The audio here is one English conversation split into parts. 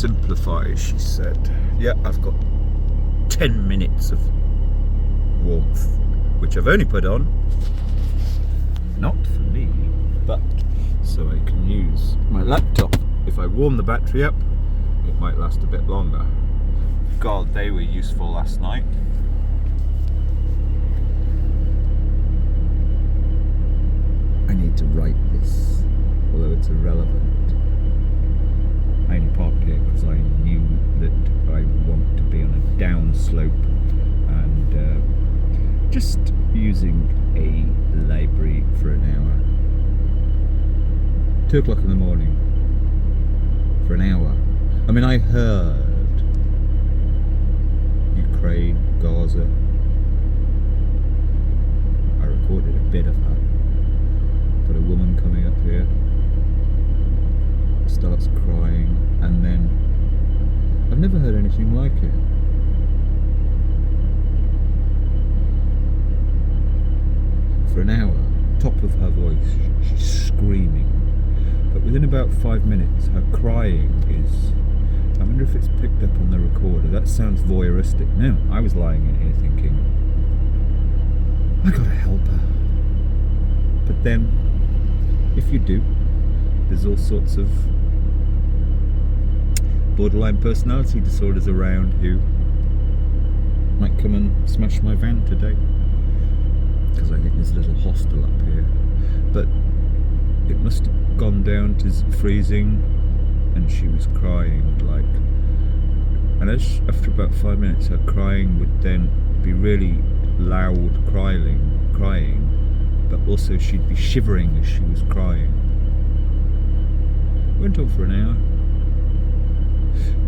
simplify, she said. Yeah, I've got 10 minutes of warmth, which I've only put on, not for me, but so I can use my laptop. If I warm the battery up, it might last a bit longer. God, they were useful last night. I need to write this, although it's irrelevant. I only parked here because I knew that I want to be on a down slope and just using a library for an hour. 2 o'clock in the morning for an hour. I mean, I heard Ukraine, Gaza. I recorded a bit of her. But a woman coming up here starts crying, and then I've never heard anything like it. For an hour, top of her voice, she's screaming. But within about 5 minutes, her crying is... I wonder if it's picked up on the recorder. That sounds voyeuristic. No, I was lying in here thinking, I gotta help her. But then, if you do, there's all sorts of borderline personality disorders around who might come and smash my van today, because I think there's a little hostel up here. But it must have gone down to freezing, and she was crying like, and after about 5 minutes her crying would then be really loud crying, but also she'd be shivering as she was crying. Went on for an hour.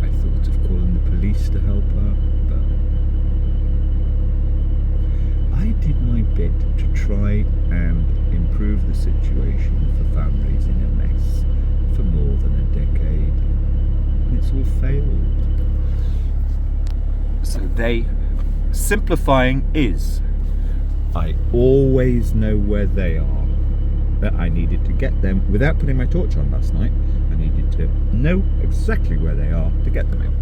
I thought of calling the police to help her, but I did my bit to try and improve the situation for families in a mess for more than a decade, and it's all failed. So simplifying is, I always know where they are, that I needed to get them without putting my torch on last night. I needed to know exactly where they are to get them out.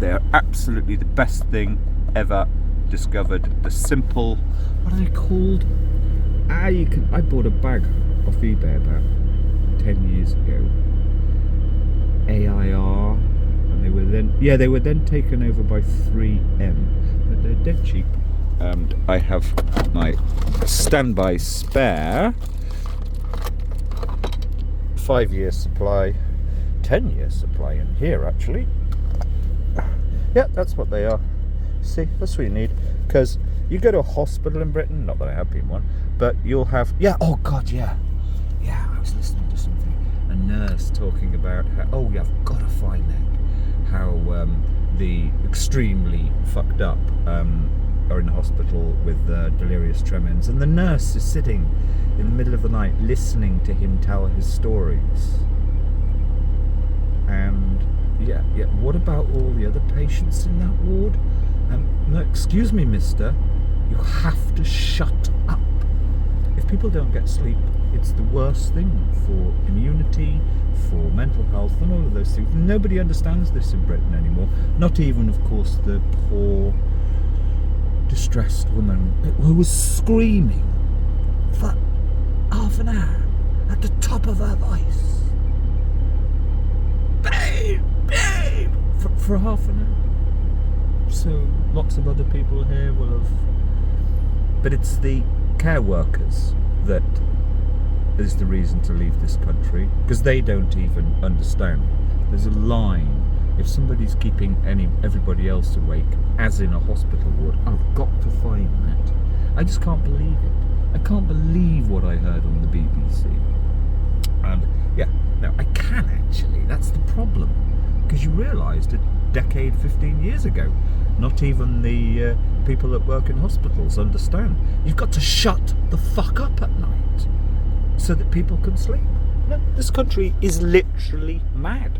They are absolutely the best thing ever discovered. The simple, what are they called? I bought a bag off eBay about 10 years ago. AIR, and they were then taken over by 3M, but they're dead cheap. And I have my standby spare 5-year supply, 10-year supply in here actually. Yeah, that's what they are. See, that's what you need. Because you go to a hospital in Britain, not that I have been one, but you'll have, I was listening to something, a nurse talking about how, I've got to find that, how the extremely fucked up are in the hospital with delirious tremens, and the nurse is sitting in the middle of the night listening to him tell his stories. And what about all the other patients in that ward? No, excuse me, mister, you have to shut up. If people don't get sleep, it's the worst thing for immunity, for mental health, and all of those things. Nobody understands this in Britain anymore. Not even, of course, the poor, distressed woman who was screaming for half an hour at the top of her voice. Babe, babe! For half an hour. So lots of other people here will have... But it's the care workers that is the reason to leave this country, because they don't even understand. There's a line. If somebody's keeping everybody else awake, as in a hospital ward, I've got to find that. I just can't believe it. I can't believe what I heard on the BBC. And no, I can actually. That's the problem. Because you realised a decade, 15 years ago, not even the people that work in hospitals understand. You've got to shut the fuck up at night so that people can sleep. No, this country is literally mad.